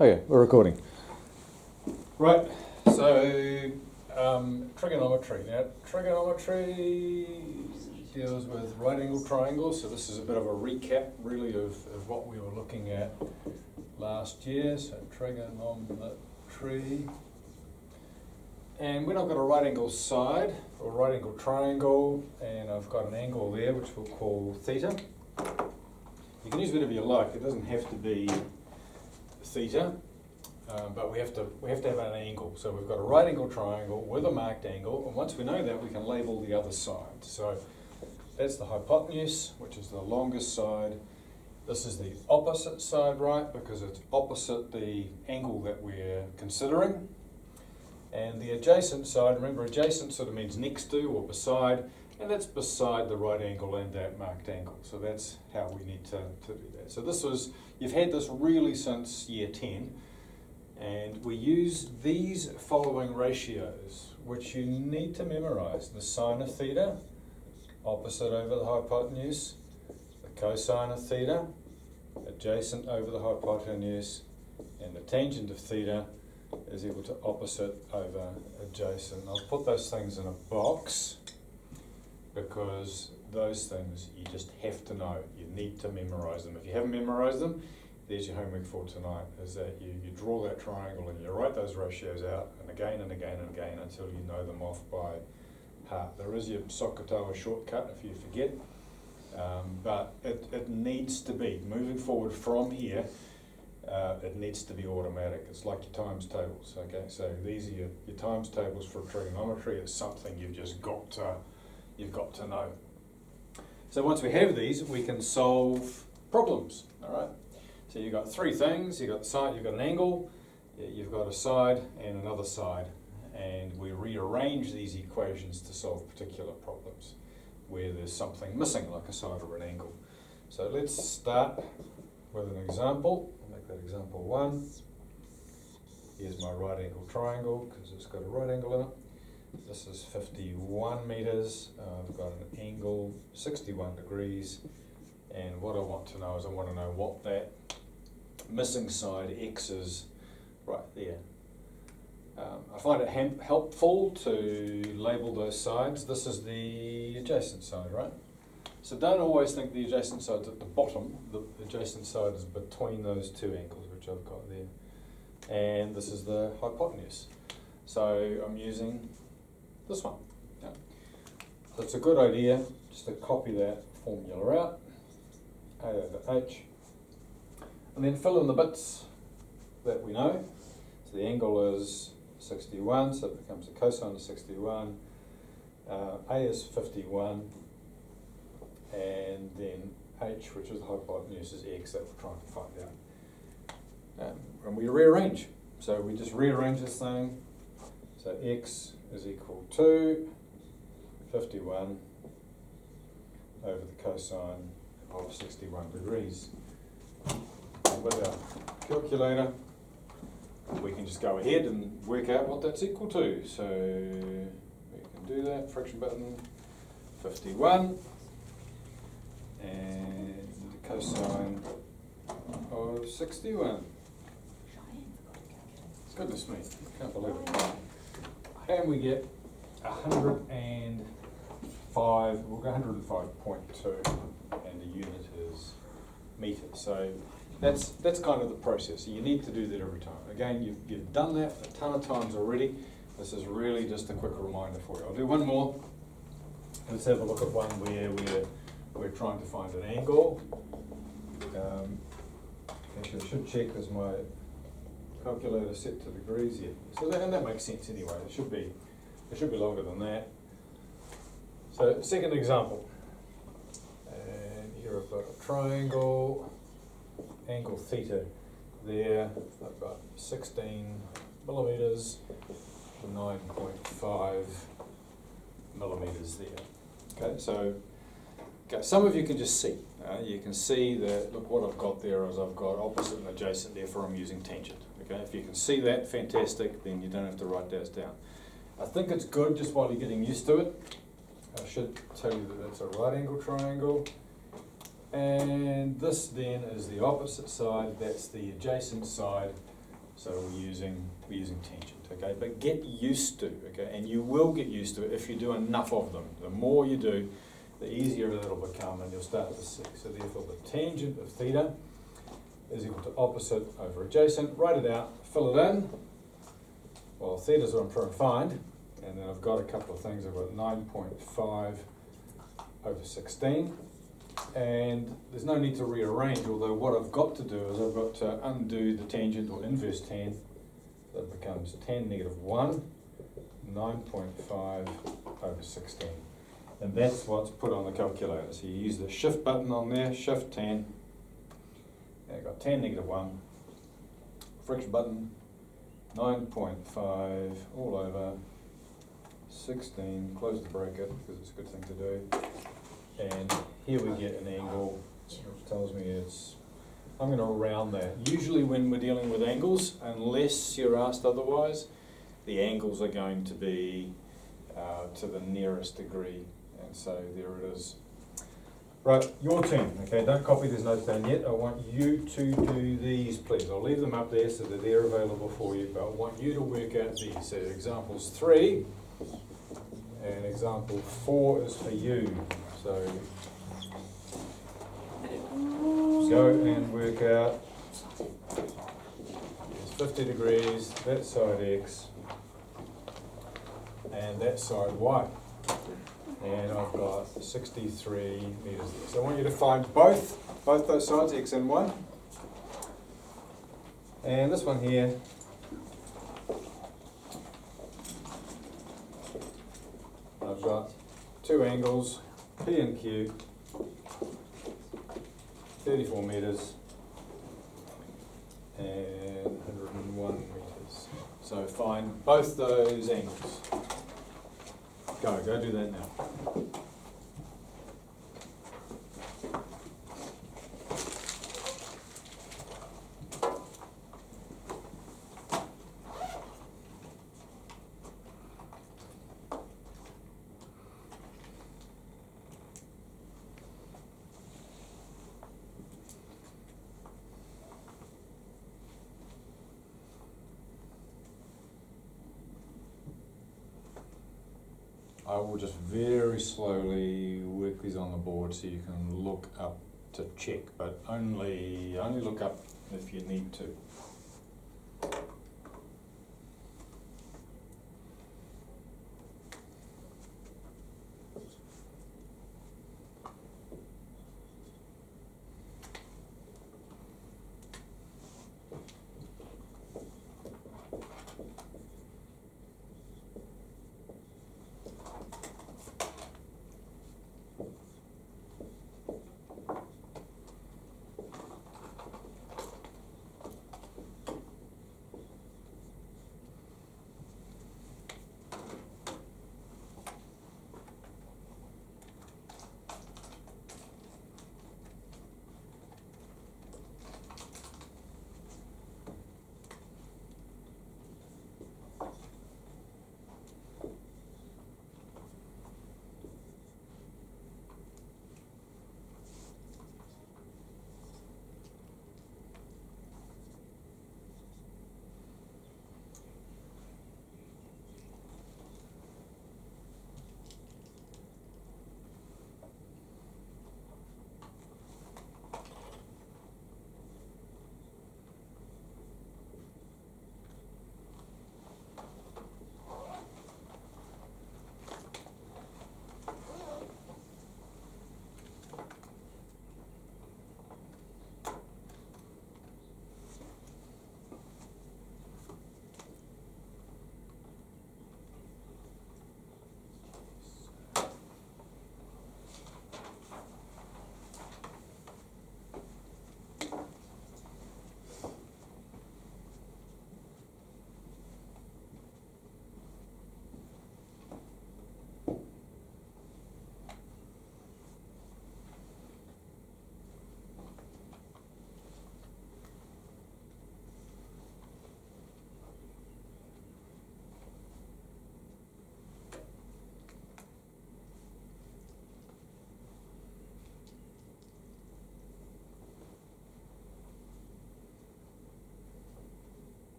Okay, we're recording. Right, so trigonometry. Now, trigonometry deals with right angle triangles, so this is a bit of a recap really of what we were looking at last year. So trigonometry. And when I've got a right angle side, or right angle triangle, and I've got an angle there which we'll call theta. You can use whatever you like, it doesn't have to be theta. But we have to have an angle. So we've got a right angle triangle with a marked angle, and once we know that, we can label the other side. So that's the hypotenuse, which is the longest side. This is the opposite side, right, because it's opposite the angle that we're considering. And the adjacent side, remember adjacent sort of means next to or beside, and that's beside the right angle and that marked angle. So that's how we need to do that. So this was, you've had this really since year 10. And we use these following ratios, which you need to memorize. The sine of theta, opposite over the hypotenuse. The cosine of theta, adjacent over the hypotenuse. And the tangent of theta is equal to opposite over adjacent. I'll put those things in a box because those things you just have to know. You need to memorize them. If you haven't memorized them, there's your homework for tonight, is that you draw that triangle and you write those ratios out and again and again and again until you know them off by heart. There is your Sokotoa shortcut if you forget, but it needs to be, moving forward from here, it needs to be automatic. It's like your times tables, okay? So these are your times tables for trigonometry. It's something you've just got to know. So once we have these, we can solve problems, all right? So you've got three things. You've got the side, you've got an angle, you've got a side and another side. And we rearrange these equations to solve particular problems where there's something missing, like a side or an angle. So let's start with an example. I'll make that example 1. Here's my right angle triangle because it's got a right angle in it. This is 51 meters. I've got an angle 61 degrees. And what I want to know is I want to know what that missing side X is right there. I find it helpful to label those sides. This is the adjacent side, right? So don't always think the adjacent side's at the bottom. The adjacent side is between those two angles, which I've got there. And this is the hypotenuse. So I'm using this one. Yeah. So it's a good idea just to copy that formula out. A over H, and then fill in the bits that we know. So the angle is 61, so it becomes the cosine of 61. A is 51, and then H, which is the hypotenuse, is X that we're trying to find out. And we rearrange. So we just rearrange this thing. So X is equal to 51 over the cosine of 61 degrees. And with our calculator, we can just go ahead and work out what that's equal to. So we can do that, friction button, 51, and cosine of 61. Goodness me, I can't believe it. And we get 105, we'll go 105.2. And the unit is meters. So that's kind of the process. You need to do that every time. Again, you've done that a ton of times already. This is really just a quick reminder for you. I'll do one more. Let's have a look at one where we're trying to find an angle. Actually, I should check is my calculator set to degrees here. So that makes sense anyway. It should be longer than that. So second example. Here I've got a triangle, angle theta there, I've got 16 millimeters to 9.5 millimeters there. Okay, so some of you can just see. You can see that, look, what I've got there is I've got opposite and adjacent, therefore I'm using tangent. Okay, if you can see that, fantastic, then you don't have to write those down. I think it's good just while you're getting used to it. I should tell you that that's a right angle triangle. And this then is the opposite side, that's the adjacent side So we're using tangent, okay? But get used to, okay? And you will get used to it if you do enough of them. The more you do, the easier it'll become, and you'll start to see. So therefore the tangent of theta is equal to opposite over adjacent. Write it out, fill it in. Well, theta's what I'm trying to find. And then I've got a couple of things. I've got 9.5 over 16. And there's no need to rearrange, although what I've got to do is I've got to undo the tangent or inverse tan. That becomes tan negative 1, 9.5 over 16. And that's what's put on the calculator. So you use the shift button on there, shift tan. And I've got tan negative 1, friction button, 9.5 all over 16, close the bracket because it's a good thing to do. And here we get an angle, which tells me I'm going to round that. Usually when we're dealing with angles, unless you're asked otherwise, the angles are going to be to the nearest degree. And so there it is. Right, your turn. Okay, don't copy these notes down yet. I want you to do these, please. I'll leave them up there so that they're available for you, but I want you to work out these. So examples 3 and example 4 is for you. So go and work out, it's 50 degrees, that side x, and that side y. And I've got 63 meters there. So I want you to find both those sides, x and y. And this one here, I've got two angles, P and Q, 34 meters and 101 meters. So find both those angles. Go do that now. I will just very slowly work these on the board so you can look up to check, but only look up if you need to.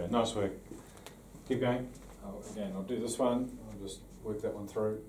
Okay, nice work. Keep going. Again, I'll do this one. I'll just work that one through.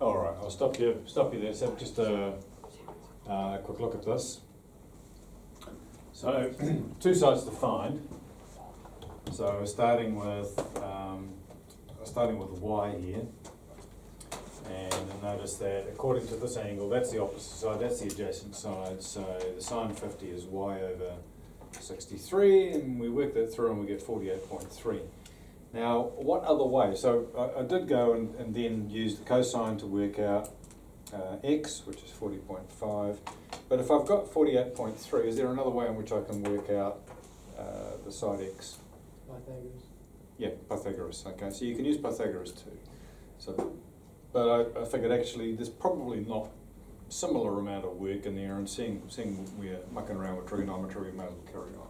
All right, I'll stop you there. Let's have just a quick look at this. So, two sides to find. So we're starting with y here, and notice that according to this angle, that's the opposite side, that's the adjacent side. So the sine 50 is y over 63, and we work that through, and we get 48.3. Now, what other way? So I did go and then use the cosine to work out x, which is 40.5. But if I've got 48.3, is there another way in which I can work out the side x? Pythagoras. Yeah, Pythagoras. Okay, so you can use Pythagoras too. So, but I figured actually there's probably not similar amount of work in there, and seeing we're mucking around with trigonometry, we may as well carry on.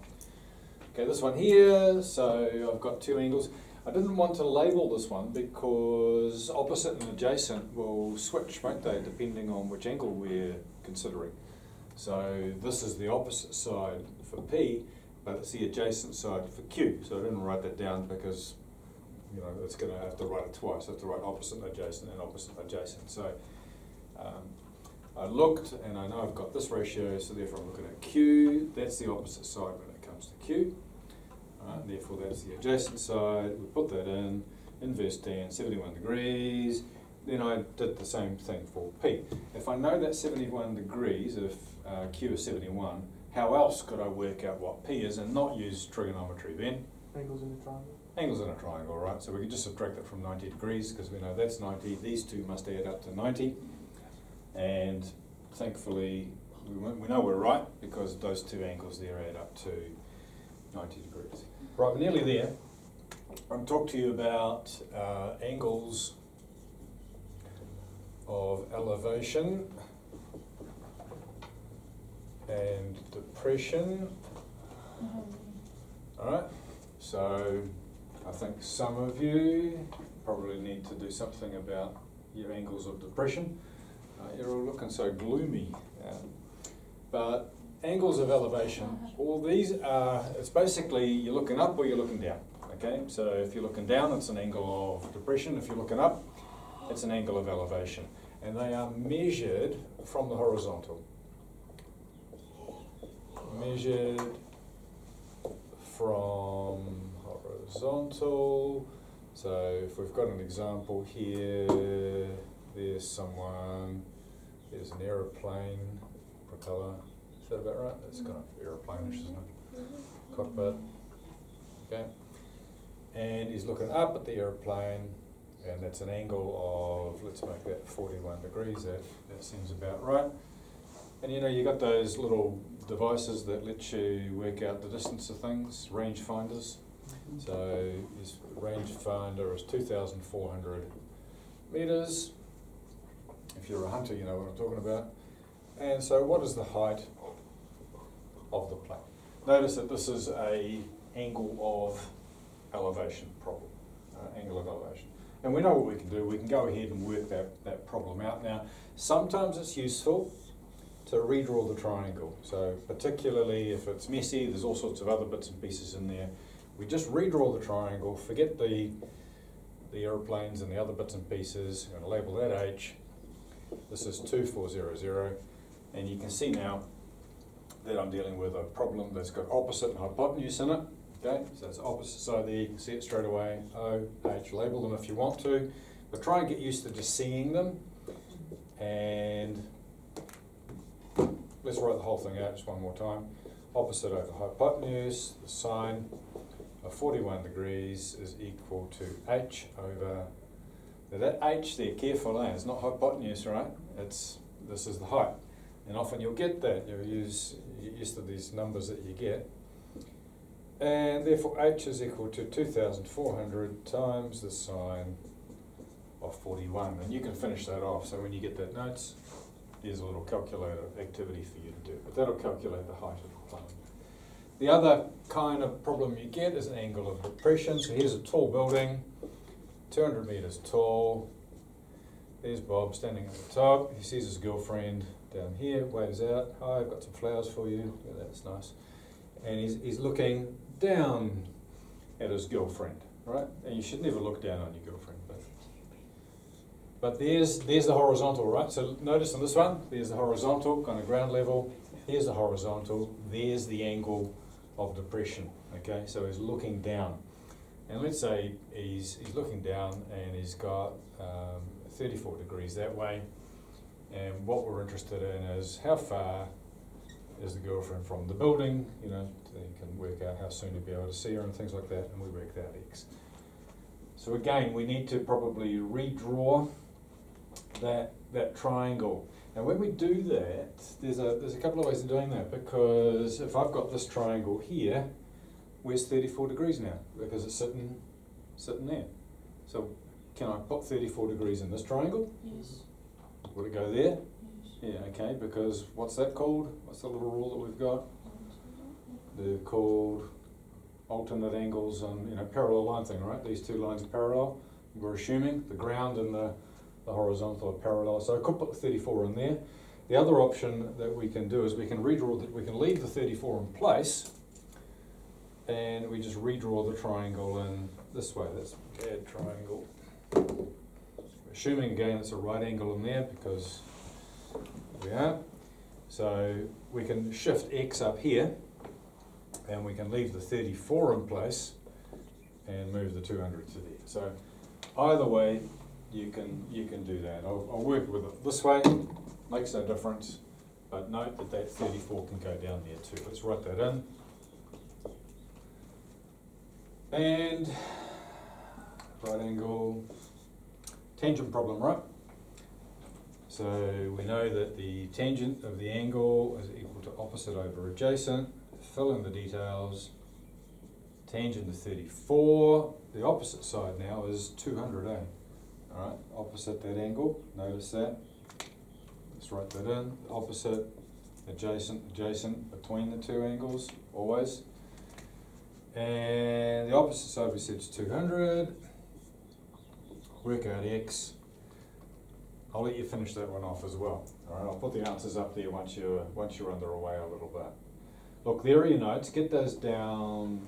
Okay, this one here, so I've got two angles. I didn't want to label this one because opposite and adjacent will switch, won't they, depending on which angle we're considering. So this is the opposite side for P, but it's the adjacent side for Q. So I didn't write that down because, you know, it's going to have to write it twice. I have to write opposite and opposite adjacent. So I looked, and I know I've got this ratio, so therefore I'm looking at Q. That's the opposite side when it comes to Q. Therefore that's the adjacent side. We put that in, inverse tan, 71 degrees. Then I did the same thing for P. If I know that 71 degrees, if Q is 71, how else could I work out what P is and not use trigonometry then? Angles in a triangle. Angles in a triangle, right? So we can just subtract it from 90 degrees because we know that's 90. These two must add up to 90. And thankfully, we know we're right because those two angles there add up to 90 degrees. Right, we're nearly there. I'm talking to you about angles of elevation and depression. All right, so I think some of you probably need to do something about your angles of depression. You're all looking so gloomy. But angles of elevation, all these are, it's basically you're looking up or you're looking down. Okay, so if you're looking down, it's an angle of depression. If you're looking up, it's an angle of elevation. And they are measured from the horizontal. Measured from horizontal. So if we've got an example here, there's someone, there's an aeroplane propeller. Is that about right? That's kind of aeroplane-ish, isn't it? Cockpit. Okay. And he's looking up at the aeroplane, and that's an angle of, let's make that 41 degrees. That seems about right. And you know, you got those little devices that let you work out the distance of things, range finders. So his rangefinder is 2,400 metres. If you're a hunter, you know what I'm talking about. And so what is the height of the plane? Notice that this is a angle of elevation problem, angle of elevation. And we know what we can do. We can go ahead and work that problem out. Now, sometimes it's useful to redraw the triangle. So particularly if it's messy, there's all sorts of other bits and pieces in there. We just redraw the triangle, forget the aeroplanes and the other bits and pieces. I'm going to label that H. This is 2400. And you can see now that I'm dealing with a problem that's got opposite and hypotenuse in it. Okay, so it's opposite side there, you can see it straight away. O, H, label them if you want to. But try and get used to just seeing them. And let's write the whole thing out just one more time. Opposite over hypotenuse, the sine of 41 degrees is equal to H over, now that H there, careful, it's not hypotenuse, right? This is the height. And often you'll get that, you're used to these numbers that you get. And therefore H is equal to 2,400 times the sine of 41. And you can finish that off, so when you get that notes, there's a little calculator activity for you to do. But that'll calculate the height of the plane. The other kind of problem you get is an angle of depression. So here's a tall building, 200 metres tall. There's Bob standing at the top. He sees his girlfriend down here, waves out. Hi, I've got some flowers for you. Yeah, that's nice. And he's looking down at his girlfriend, right? And you should never look down on your girlfriend. But there's the horizontal, right? So notice on this one, there's the horizontal, kind of ground level. Here's the horizontal. There's the angle of depression, okay? So he's looking down. And let's say he's looking down and he's got 34 degrees that way. And what we're interested in is how far is the girlfriend from the building, you know, so you can work out how soon you'll be able to see her and things like that, and we work that X. So again, we need to probably redraw that triangle. And when we do that, there's a couple of ways of doing that, because if I've got this triangle here, where's 34 degrees now? Because it's sitting there. So can I put 34 degrees in this triangle? Yes. Would it go there? Yes. Yeah, okay, because what's that called? What's the little rule that we've got? They're called alternate angles on, you know, parallel line thing, right? These two lines are parallel. We're assuming the ground and the horizontal are parallel. So I could put the 34 in there. The other option that we can do is we can redraw that. We can leave the 34 in place, and we just redraw the triangle in this way. That's bad triangle. Assuming again it's a right angle in there, because we are. So we can shift X up here, and we can leave the 34 in place and move the 200 to there. So either way, you can do that. I'll work with it this way, makes no difference, but note that 34 can go down there too. Let's write that in. And right angle, tangent problem, right? So we know that the tangent of the angle is equal to opposite over adjacent. Fill in the details. Tangent of 34. The opposite side now is 200, eh? All right, opposite that angle. Notice that. Let's write that in. Opposite, adjacent, between the two angles, always. And the opposite side we said is 200. Work out X. I'll let you finish that one off as well. All right, I'll put the answers up there once you're under away a little bit. Look, there are your notes. Get those down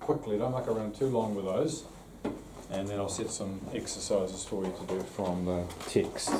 quickly. Don't muck around too long with those. And then I'll set some exercises for you to do from the text.